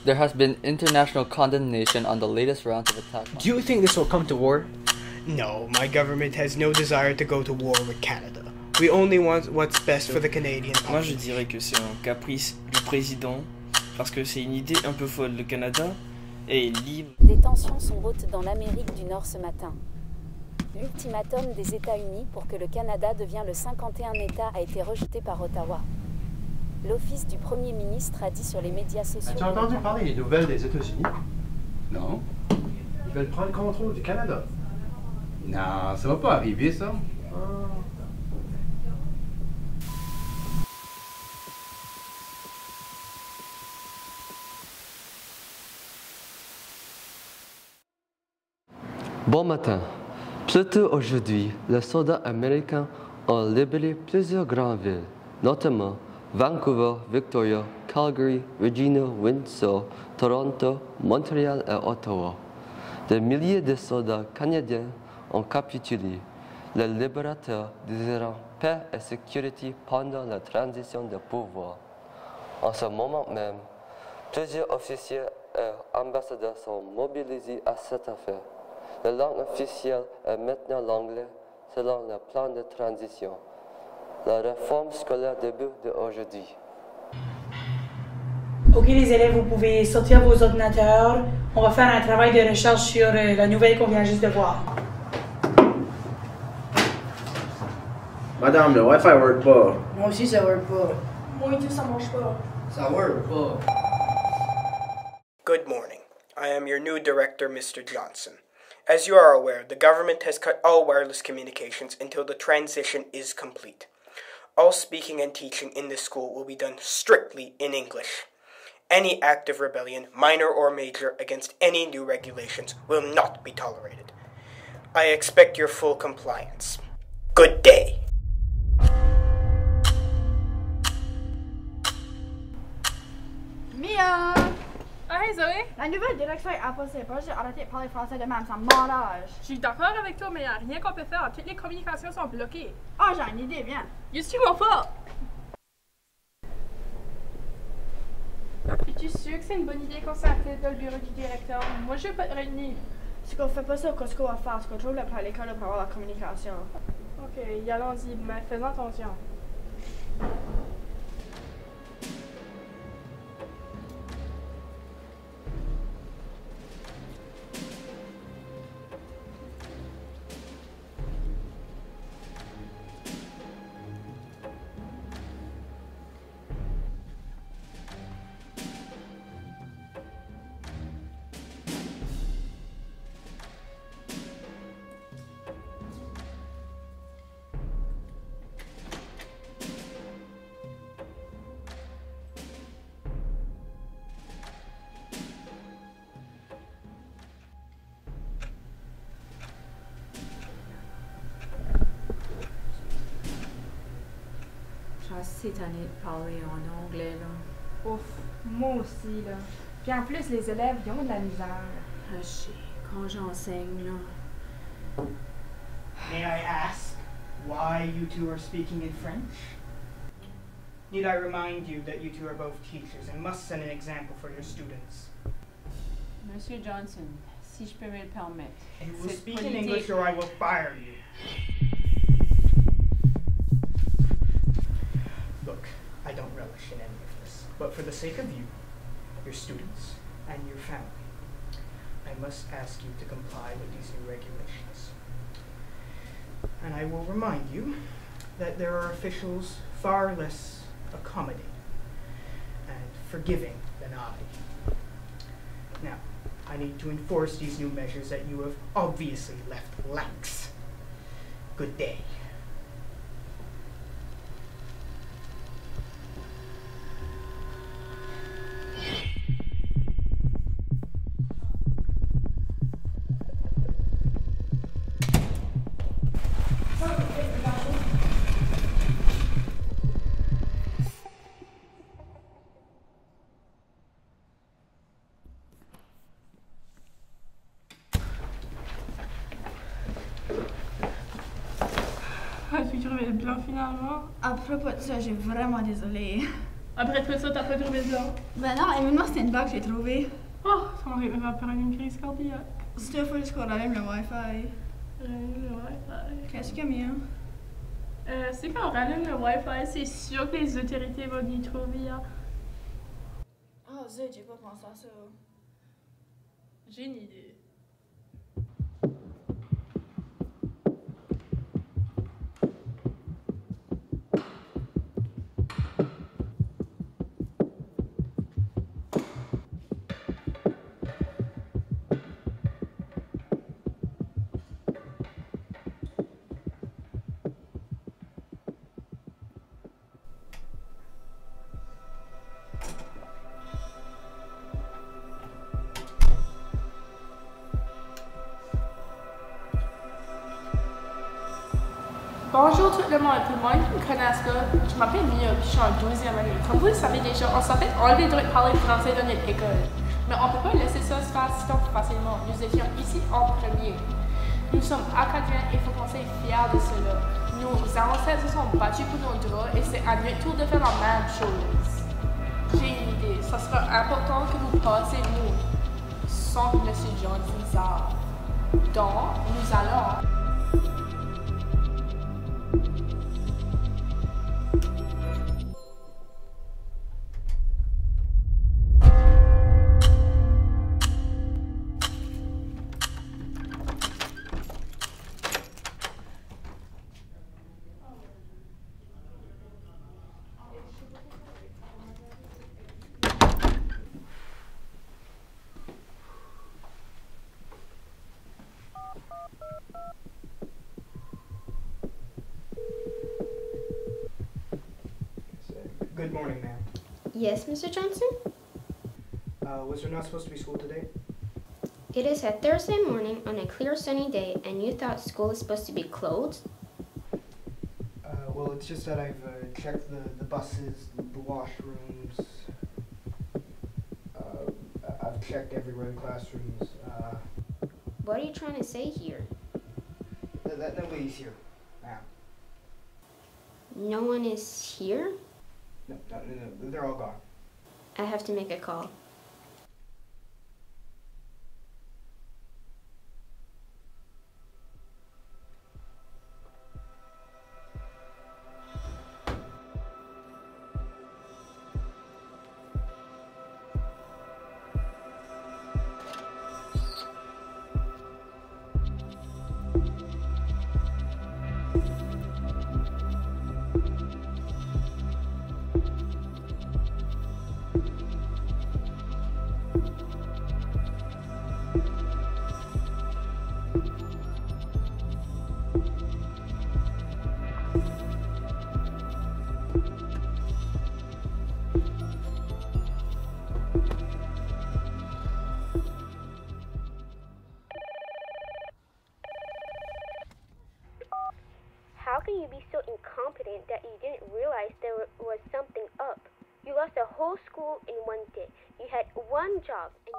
There has been international condemnation on the latest rounds of attacks. Do you think this will come to war? No, my government has no desire to go to war with Canada. We only want what's best for the Canadian population. Moi, je dirais que c'est un caprice du président, parce que c'est une idée un peu folle. Le Canada est libre. Des tensions sont hautes dans l'Amérique du Nord ce matin. L'ultimatum des États-Unis pour que le Canada devienne le 51e État a été rejeté par Ottawa. L'office du Premier ministre a dit sur les médias sociaux... As-tu entendu parler des nouvelles des États-Unis? Non. Ils veulent prendre le contrôle du Canada. Non, ça va pas arriver, ça. Bon matin. Plus tôt aujourd'hui, les soldats américains ont libéré plusieurs grandes villes, notamment Vancouver, Victoria, Calgary, Regina, Windsor, Toronto, Montréal et Ottawa. Des milliers de soldats canadiens ont capitulé. Les libérateurs désirant paix et sécurité pendant la transition de pouvoir. En ce moment même, plusieurs officiers et ambassadeurs sont mobilisés à cette affaire. La langue officielle est maintenant l'anglais, selon le plan de transition. La réforme scolaire débute d'aujourd'hui. Ok les élèves, vous pouvez sortir vos ordinateurs. On va faire un travail de recherche sur la nouvelle qu'on vient juste de voir. Madame, le Wi-Fi work pas. Moi aussi ça work pas. Moi et tout ça marche pas. Ça work pas. Good morning. I am your new director, Mr. Johnson. As you are aware, the government has cut all wireless communications until the transition is complete. All speaking and teaching in this school will be done strictly in English. Any act of rebellion, minor or major, against any new regulations will not be tolerated. I expect your full compliance. Good day. Mia! Ah, hey Zoé! La nouvelle direction est impossible. J'ai arrêté de parler français de même, ça m'enrage. Je suis d'accord avec toi, mais y a rien qu'on peut faire. Toutes les communications sont bloquées. Ah, j'ai une idée, viens. Je suis mon fort! Es-tu sûr que c'est une bonne idée qu'on s'appelle dans le bureau du directeur? Moi, je veux pas te réunir. Ce qu'on fait pas ça, qu'est-ce qu'on va faire? Ce qu'on trouve à l'école pour avoir la communication. Ok, allons-y, mais faisons attention. Je suis assez tannée de parler en anglais, là. Ouf, moi aussi, là. Puis en plus, les élèves, ils ont de la misère. Je sais, quand j'enseigne, là. May I ask why you two are speaking in French? Need I remind you that you two are both teachers and must set an example for your students? Monsieur Johnson, si je peux me le permettre. You will speak in English or I will fire you. Look, I don't relish in any of this, but for the sake of you, your students, and your family, I must ask you to comply with these new regulations. And I will remind you that there are officials far less accommodating and forgiving than I. Now, I need to enforce these new measures that you have obviously left lax. Good day. Ah, tu crevé bien finalement? À propos de ça, j'ai vraiment désolé. Après tout ça, t'as pas trouvé ça? Ben non, et moi c'était une bug que j'ai trouvée. Oh, ça m'aurait fait faire une crise cardiaque. C'était fois juste qu'on rallume le Wi-Fi. Le Wi-Fi. Qu'est-ce qu'il y a mieux? C'est quand on rallume le Wi-Fi, c'est sûr que les autorités vont y trouver. Hein. Oh zut, j'ai pas pensé à ça. J'ai une idée. Bonjour tout le monde, pour moi qui ne me connaissent pas, je m'appelle Mia, puis je suis en 12e année. Comme vous le savez déjà, on s'en fait enlever le droit de parler français dans notre école. Mais on ne peut pas laisser ça se faire si facilement. Nous étions ici en premier. Nous sommes acadiens et il faut qu'on soit fiers de cela. Nos ancêtres se sont battus pour nos droits et c'est à notre tour de faire la même chose. J'ai une idée, ça sera important que vous passiez nous, sans M. Johnson Sarr. Donc, nous allons... Good morning, ma'am. Yes, Mr. Johnson? Was there not supposed to be school today? It is a Thursday morning on a clear sunny day, and you thought school is supposed to be closed? Well, it's just that I've checked the buses, the washrooms. I've checked everywhere, the classrooms. What are you trying to say here? That nobody's here, ma'am. No one is here? No, they're all gone. I have to make a call. How can you be so incompetent that you didn't realize there was something up? You lost a whole school in one day. You had one job and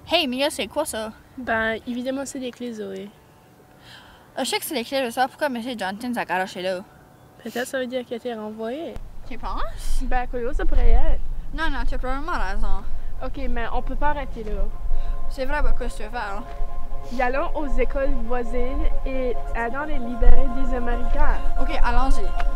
Hey Mia, c'est quoi ça? Ben, évidemment, c'est des clés Zoé. Je sais que c'est les clés, je sais pas pourquoi M. Johnson s'est garoché là. Peut-être ça veut dire qu'il a été renvoyé. Tu penses? Ben, quoi, ça pourrait être. Non, tu as probablement raison. Ok, mais on peut pas arrêter là. C'est vrai, bah, qu'est-ce que tu veux faire? Y allons aux écoles voisines et aidons les libérer des Américains. Ok, allons-y.